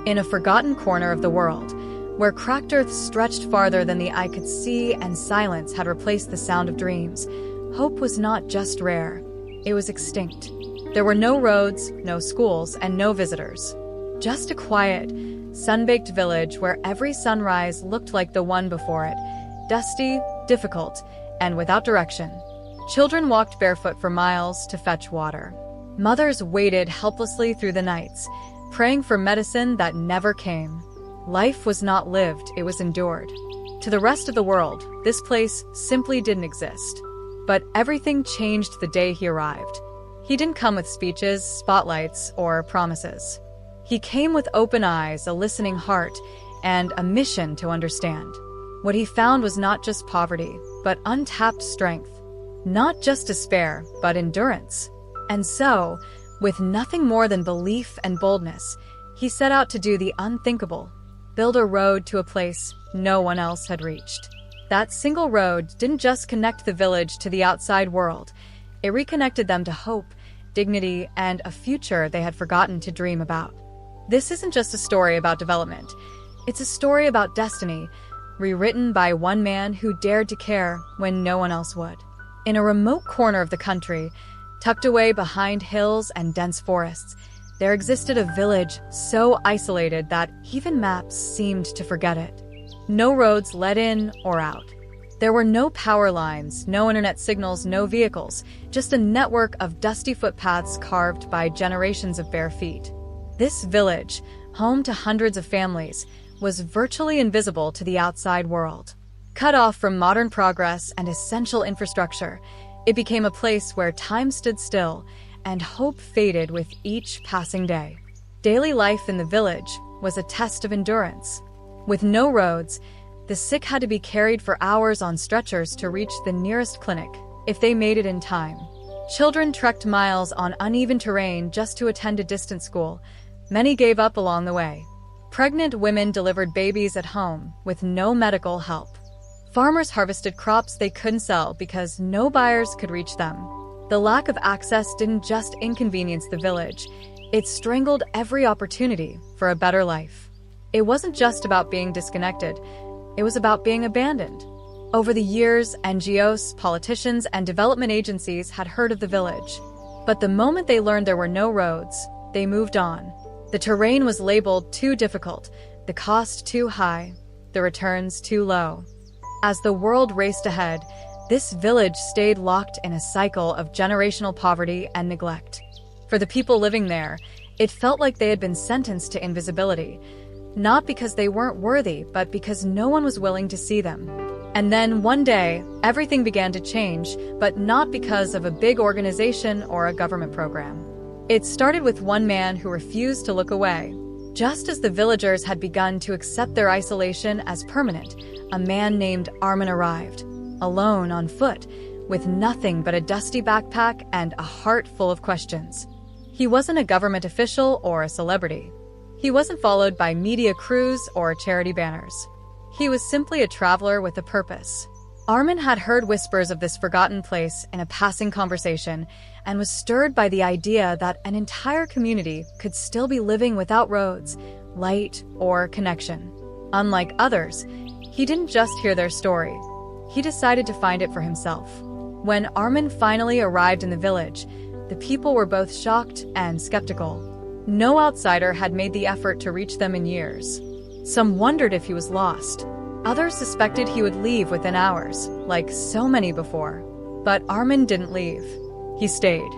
In a forgotten corner of the world, where cracked earth stretched farther than the eye could see and silence had replaced the sound of dreams, hope was not just rare, it was extinct. There were no roads, no schools, and no visitors. Just a quiet, sun-baked village where every sunrise looked like the one before it, dusty, difficult, and without direction. Children walked barefoot for miles to fetch water. Mothers waited helplessly through the nights, praying for medicine that never came. Life was not lived, it was endured. To the rest of the world, this place simply didn't exist. But everything changed the day he arrived. He didn't come with speeches, spotlights, or promises. He came with open eyes, a listening heart, and a mission to understand. What he found was not just poverty, but untapped strength. Not just despair, but endurance. And so, with nothing more than belief and boldness, he set out to do the unthinkable, build a road to a place no one else had reached. That single road didn't just connect the village to the outside world, it reconnected them to hope, dignity, and a future they had forgotten to dream about. This isn't just a story about development, it's a story about destiny, rewritten by one man who dared to care when no one else would. In a remote corner of the country, tucked away behind hills and dense forests, there existed a village so isolated that even maps seemed to forget it. No roads led in or out. There were no power lines, no internet signals, no vehicles, just a network of dusty footpaths carved by generations of bare feet. This village, home to hundreds of families, was virtually invisible to the outside world. Cut off from modern progress and essential infrastructure, it became a place where time stood still and hope faded with each passing day. Daily life in the village was a test of endurance. With no roads, the sick had to be carried for hours on stretchers to reach the nearest clinic, if they made it in time. Children trekked miles on uneven terrain just to attend a distant school. Many gave up along the way. Pregnant women delivered babies at home with no medical help. Farmers harvested crops they couldn't sell because no buyers could reach them. The lack of access didn't just inconvenience the village, it strangled every opportunity for a better life. It wasn't just about being disconnected, it was about being abandoned. Over the years, NGOs, politicians, and development agencies had heard of the village. But the moment they learned there were no roads, they moved on. The terrain was labeled too difficult, the cost too high, the returns too low. As the world raced ahead, this village stayed locked in a cycle of generational poverty and neglect. For the people living there, it felt like they had been sentenced to invisibility, not because they weren't worthy, but because no one was willing to see them. And then one day, everything began to change, but not because of a big organization or a government program. It started with one man who refused to look away. Just as the villagers had begun to accept their isolation as permanent, a man named Armin arrived, alone on foot, with nothing but a dusty backpack and a heart full of questions. He wasn't a government official or a celebrity. He wasn't followed by media crews or charity banners. He was simply a traveler with a purpose. Armin had heard whispers of this forgotten place in a passing conversation and was stirred by the idea that an entire community could still be living without roads, light, or connection. Unlike others, he didn't just hear their story. He decided to find it for himself. When Armin finally arrived in the village, the people were both shocked and skeptical. No outsider had made the effort to reach them in years. Some wondered if he was lost. Others suspected he would leave within hours, like so many before. But Armin didn't leave. He stayed.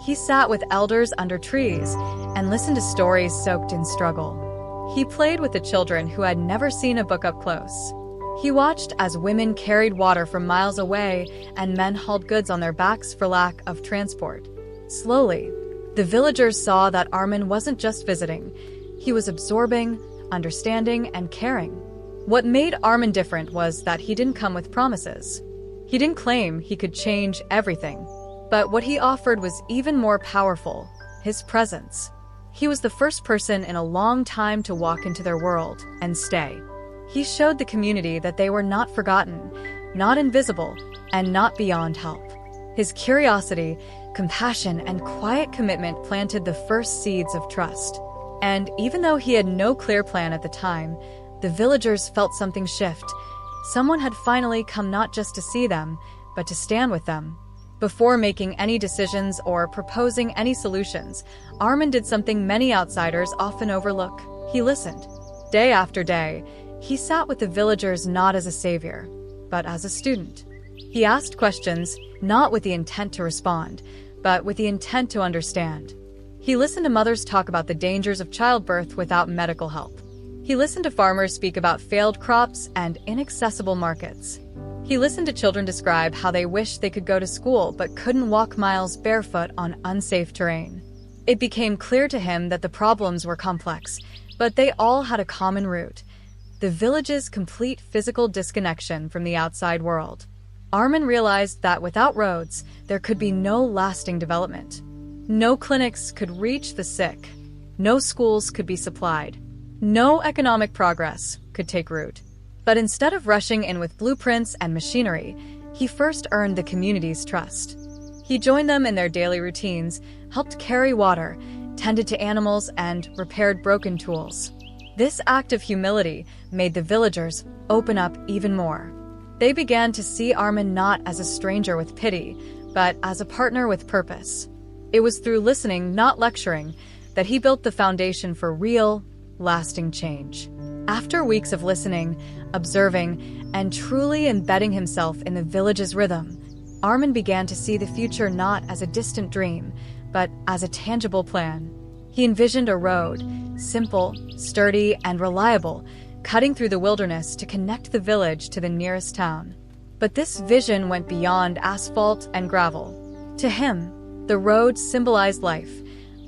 He sat with elders under trees and listened to stories soaked in struggle. He played with the children who had never seen a book up close. He watched as women carried water from miles away and men hauled goods on their backs for lack of transport. Slowly, the villagers saw that Armin wasn't just visiting. He was absorbing, understanding, and caring. What made Armin different was that he didn't come with promises. He didn't claim he could change everything. But what he offered was even more powerful, his presence. He was the first person in a long time to walk into their world and stay. He showed the community that they were not forgotten, not invisible, and not beyond help. His curiosity, compassion, and quiet commitment planted the first seeds of trust. And even though he had no clear plan at the time, the villagers felt something shift. Someone had finally come not just to see them, but to stand with them. Before making any decisions or proposing any solutions, Armin did something many outsiders often overlook. He listened. Day after day, he sat with the villagers not as a savior, but as a student. He asked questions, not with the intent to respond, but with the intent to understand. He listened to mothers talk about the dangers of childbirth without medical help. He listened to farmers speak about failed crops and inaccessible markets. He listened to children describe how they wished they could go to school but couldn't walk miles barefoot on unsafe terrain. It became clear to him that the problems were complex, but they all had a common root: the village's complete physical disconnection from the outside world. Armin realized that without roads, there could be no lasting development. No clinics could reach the sick. No schools could be supplied. No economic progress could take root. But instead of rushing in with blueprints and machinery, he first earned the community's trust. He joined them in their daily routines, helped carry water, tended to animals, and repaired broken tools. This act of humility made the villagers open up even more. They began to see Armin not as a stranger with pity, but as a partner with purpose. It was through listening, not lecturing, that he built the foundation for real, lasting change. After weeks of listening, observing, and truly embedding himself in the village's rhythm, Armin began to see the future not as a distant dream, but as a tangible plan. He envisioned a road, simple, sturdy, and reliable, cutting through the wilderness to connect the village to the nearest town. But this vision went beyond asphalt and gravel. To him, the road symbolized life,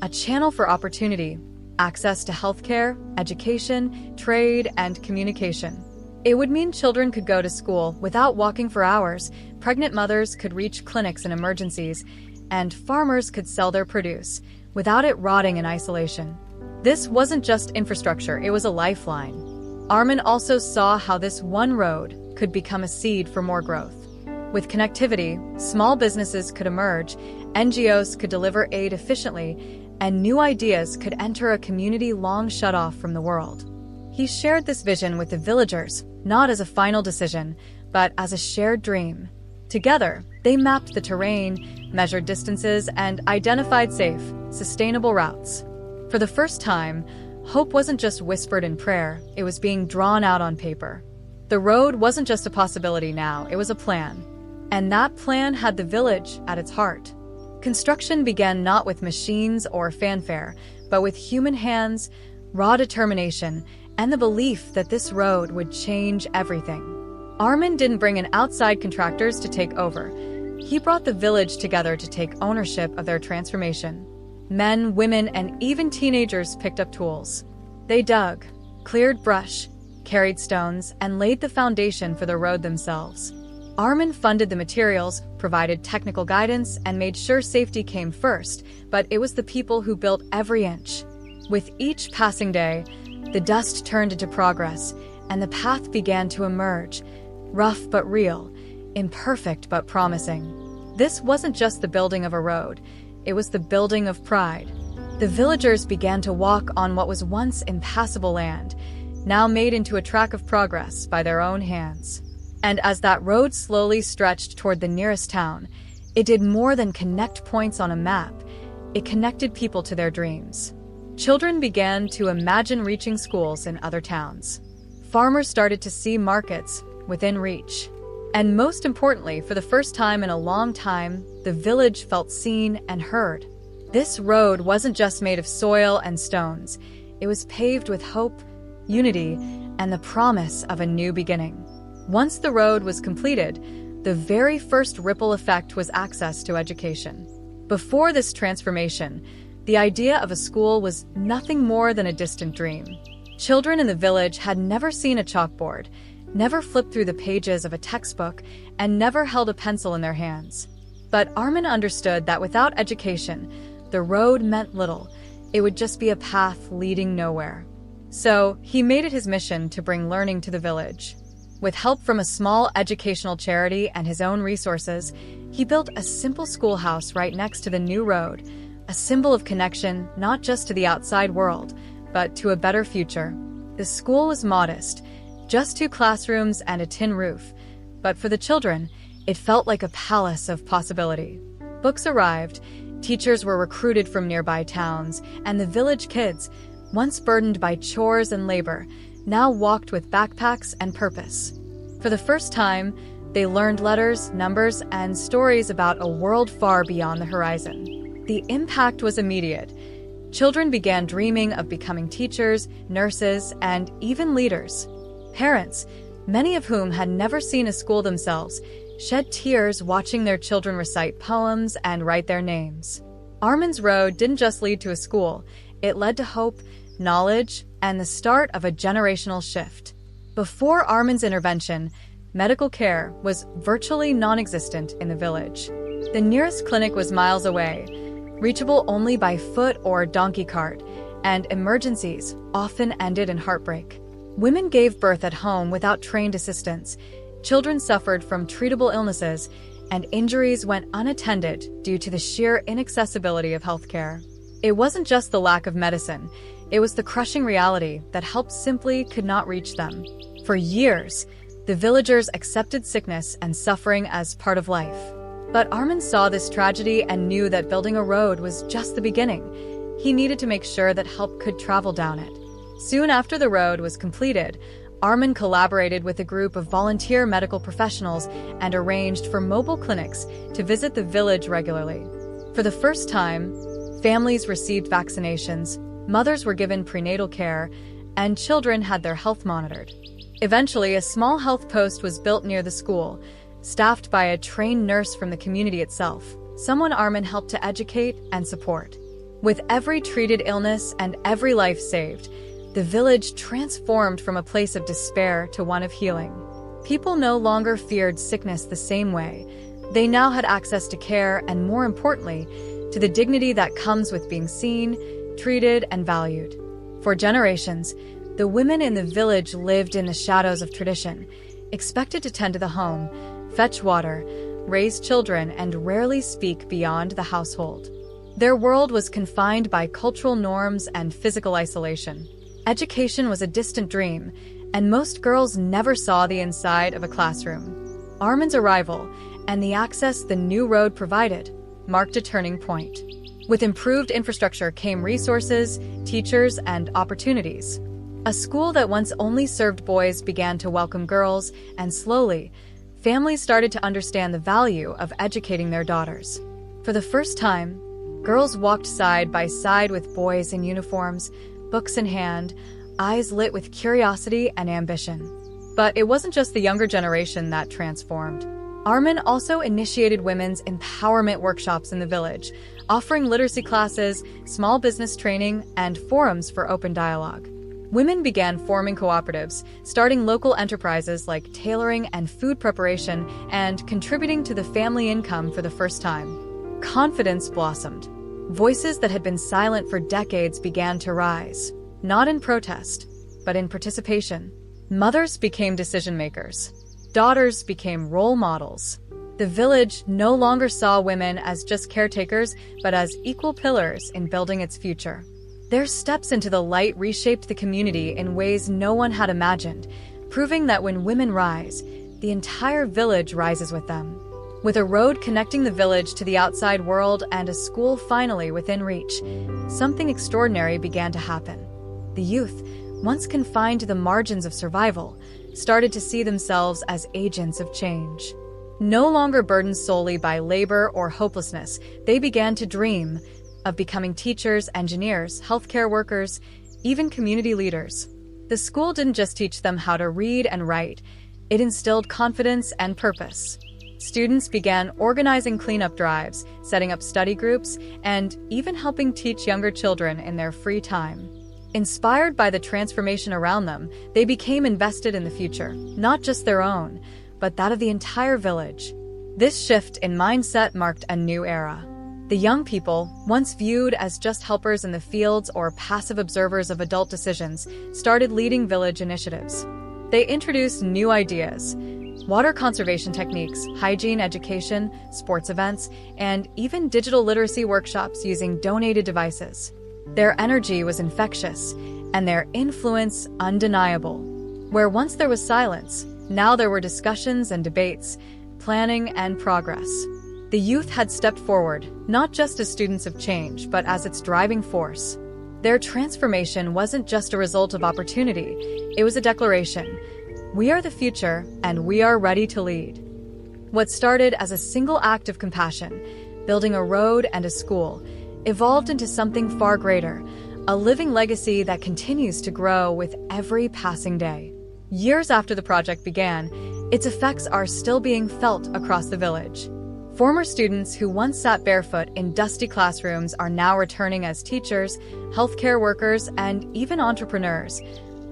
a channel for opportunity, access to healthcare, education, trade, and communication. It would mean children could go to school without walking for hours, pregnant mothers could reach clinics in emergencies, and farmers could sell their produce without it rotting in isolation. This wasn't just infrastructure, it was a lifeline. Armin also saw how this one road could become a seed for more growth. With connectivity, small businesses could emerge, NGOs could deliver aid efficiently, and new ideas could enter a community long shut off from the world. He shared this vision with the villagers, not as a final decision, but as a shared dream. Together, they mapped the terrain, measured distances, and identified safe, sustainable routes. For the first time, hope wasn't just whispered in prayer, it was being drawn out on paper. The road wasn't just a possibility now, it was a plan. And that plan had the village at its heart. Construction began not with machines or fanfare, but with human hands, raw determination, and the belief that this road would change everything. Armin didn't bring in outside contractors to take over. He brought the village together to take ownership of their transformation. Men, women, and even teenagers picked up tools. They dug, cleared brush, carried stones, and laid the foundation for the road themselves. Armin funded the materials, provided technical guidance, and made sure safety came first, but it was the people who built every inch. With each passing day, the dust turned into progress, and the path began to emerge, rough but real, imperfect but promising. This wasn't just the building of a road, it was the building of pride. The villagers began to walk on what was once impassable land, now made into a track of progress by their own hands. And as that road slowly stretched toward the nearest town, it did more than connect points on a map. It connected people to their dreams. Children began to imagine reaching schools in other towns. Farmers started to see markets within reach. And most importantly, for the first time in a long time, the village felt seen and heard. This road wasn't just made of soil and stones. It was paved with hope, unity, and the promise of a new beginning. Once the road was completed, the very first ripple effect was access to education. Before this transformation, the idea of a school was nothing more than a distant dream. Children in the village had never seen a chalkboard, never flipped through the pages of a textbook, and never held a pencil in their hands. But Armin understood that without education, the road meant little. It would just be a path leading nowhere. So he made it his mission to bring learning to the village. With help from a small educational charity and his own resources, he built a simple schoolhouse right next to the new road, a symbol of connection not just to the outside world, but to a better future. The school was modest, just 2 classrooms and a tin roof, but for the children, it felt like a palace of possibility. Books arrived, teachers were recruited from nearby towns, and the village kids, once burdened by chores and labor, now walked with backpacks and purpose. For the first time, they learned letters, numbers, and stories about a world far beyond the horizon. The impact was immediate. Children began dreaming of becoming teachers, nurses, and even leaders. Parents, many of whom had never seen a school themselves, shed tears watching their children recite poems and write their names. Armin's road didn't just lead to a school, it led to hope, knowledge, and the start of a generational shift. Before Armin's intervention, medical care was virtually non-existent in the village. The nearest clinic was miles away, reachable only by foot or donkey cart, and emergencies often ended in heartbreak. Women gave birth at home without trained assistance, children suffered from treatable illnesses, and injuries went unattended due to the sheer inaccessibility of healthcare. It wasn't just the lack of medicine, it was the crushing reality that help simply could not reach them. For years, the villagers accepted sickness and suffering as part of life. But Armin saw this tragedy and knew that building a road was just the beginning. He needed to make sure that help could travel down it. Soon after the road was completed, Armin collaborated with a group of volunteer medical professionals and arranged for mobile clinics to visit the village regularly. For the first time, families received vaccinations, mothers were given prenatal care, and children had their health monitored. Eventually, a small health post was built near the school, staffed by a trained nurse from the community itself, someone Armin helped to educate and support. With every treated illness and every life saved, the village transformed from a place of despair to one of healing. People no longer feared sickness the same way. They now had access to care and, more importantly, to the dignity that comes with being seen, treated, and valued. For generations, the women in the village lived in the shadows of tradition, expected to tend to the home, fetch water, raise children, and rarely speak beyond the household. Their world was confined by cultural norms and physical isolation. Education was a distant dream, and most girls never saw the inside of a classroom. Armin's arrival, and the access the new road provided, marked a turning point. With improved infrastructure came resources, teachers, and opportunities. A school that once only served boys began to welcome girls, and slowly, families started to understand the value of educating their daughters. For the first time, girls walked side by side with boys in uniforms, books in hand, eyes lit with curiosity and ambition. But it wasn't just the younger generation that transformed. Armin also initiated women's empowerment workshops in the village, offering literacy classes, small business training, and forums for open dialogue. Women began forming cooperatives, starting local enterprises like tailoring and food preparation, and contributing to the family income for the first time. Confidence blossomed. Voices that had been silent for decades began to rise, not in protest, but in participation. Mothers became decision-makers. Daughters became role models. The village no longer saw women as just caretakers, but as equal pillars in building its future. Their steps into the light reshaped the community in ways no one had imagined, proving that when women rise, the entire village rises with them. With a road connecting the village to the outside world and a school finally within reach, something extraordinary began to happen. The youth, once confined to the margins of survival, started to see themselves as agents of change. No longer burdened solely by labor or hopelessness, they began to dream of becoming teachers, engineers, healthcare workers, even community leaders. The school didn't just teach them how to read and write, it instilled confidence and purpose. Students began organizing cleanup drives, setting up study groups, and even helping teach younger children in their free time. Inspired by the transformation around them, they became invested in the future, not just their own, but that of the entire village. This shift in mindset marked a new era. The young people, once viewed as just helpers in the fields or passive observers of adult decisions, started leading village initiatives. They introduced new ideas, water conservation techniques, hygiene education, sports events, and even digital literacy workshops using donated devices. Their energy was infectious, and their influence undeniable. Where once there was silence, now there were discussions and debates, planning and progress. The youth had stepped forward, not just as students of change, but as its driving force. Their transformation wasn't just a result of opportunity, it was a declaration. We are the future, and we are ready to lead. What started as a single act of compassion, building a road and a school, evolved into something far greater, a living legacy that continues to grow with every passing day. Years after the project began, its effects are still being felt across the village. Former students who once sat barefoot in dusty classrooms are now returning as teachers, healthcare workers, and even entrepreneurs,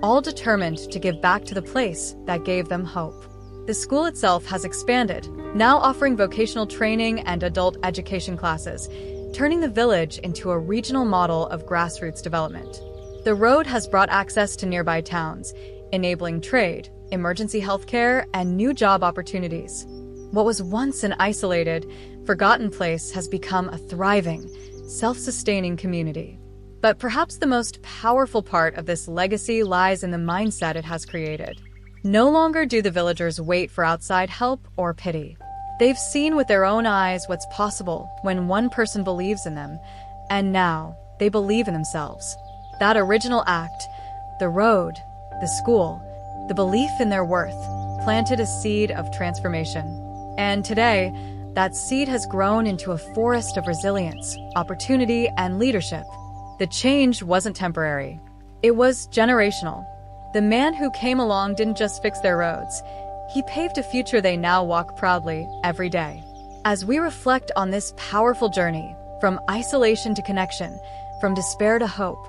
all determined to give back to the place that gave them hope. The school itself has expanded, now offering vocational training and adult education classes, turning the village into a regional model of grassroots development. The road has brought access to nearby towns, enabling trade, emergency healthcare, and new job opportunities. What was once an isolated, forgotten place has become a thriving, self-sustaining community. But perhaps the most powerful part of this legacy lies in the mindset it has created. No longer do the villagers wait for outside help or pity. They've seen with their own eyes what's possible when one person believes in them, and now they believe in themselves. That original act, the road, the school, the belief in their worth, planted a seed of transformation. And today, that seed has grown into a forest of resilience, opportunity, and leadership. The change wasn't temporary. It was generational. The man who came along didn't just fix their roads. He paved a future they now walk proudly every day. As we reflect on this powerful journey, from isolation to connection, from despair to hope,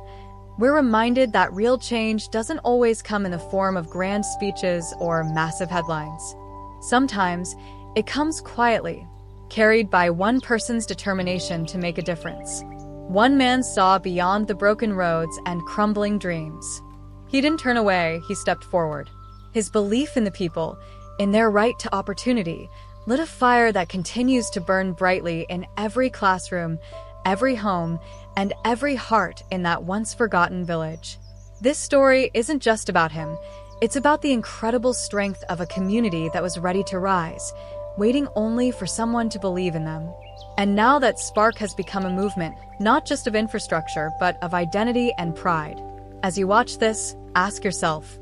we're reminded that real change doesn't always come in the form of grand speeches or massive headlines. Sometimes, it comes quietly, carried by one person's determination to make a difference. One man saw beyond the broken roads and crumbling dreams. He didn't turn away, he stepped forward. His belief in the people, in their right to opportunity, lit a fire that continues to burn brightly in every classroom, every home, and every heart in that once-forgotten village. This story isn't just about him. It's about the incredible strength of a community that was ready to rise, waiting only for someone to believe in them. And now that spark has become a movement, not just of infrastructure, but of identity and pride. As you watch this, ask yourself,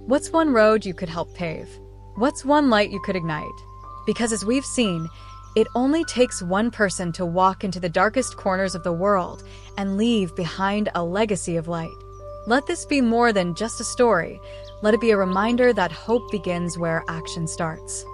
what's one road you could help pave? What's one light you could ignite? Because as we've seen, it only takes one person to walk into the darkest corners of the world and leave behind a legacy of light. Let this be more than just a story. Let it be a reminder that hope begins where action starts.